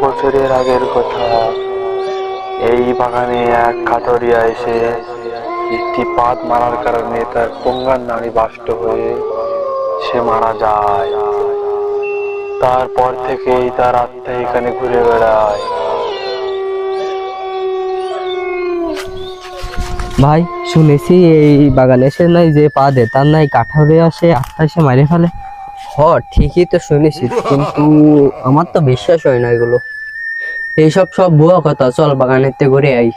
বছরের আগের কথা। এই বাগানে এক কাঠুরিয়া এসে একটি পাত মারার কারণে তার পুঙ্গার নাড়ি বাষ্ট হয়ে সে মারা যায়। তারপর থেকেই তার আত্মা এখানে ঘুরে বেড়ায়। ভাই শুনেছি এই বাগানে এসে নাই যে পা দে তার নাই কাঠারে আসে আত্মা এসে মারে ফেলে। ঠিকই তো শুনেছি, কিন্তু আমার তো বিশ্বাস হয় না এগুলো। এইসব সব ভুয়া কথা, চল বাগানেতে ঘুরে আই।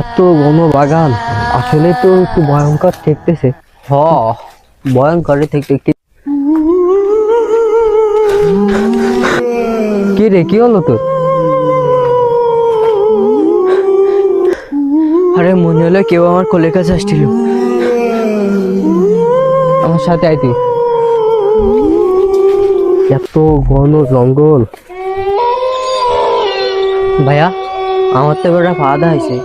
এত ঘন বাগান, আসলে তো একটু ভয়ঙ্কর ঠেকতেছে। ভয়ঙ্কর ঠেকতে। কি রে, কি হলো তোর? আরে মনে হলো কেউ আমার কোলের কাছে আসছিল। আমার সাথে আইতি। এত ঘন জঙ্গল। ভাইয়া, আমার তো বেটা ফাঁদা হয়েছে।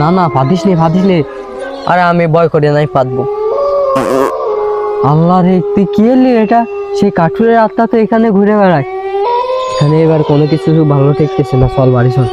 না না, ফাঁদিস নি। আরে আমি ভয় করে নাই পাতবো। আল্লাহ রে, তুই কি এলি? এটা সেই কাঠুরের আত্মা তো এখানে ঘুরে বেড়ায়। এখানে এবার কোনো কিছু ভালো ঠেকতেছে না, চল বাড়ি চল।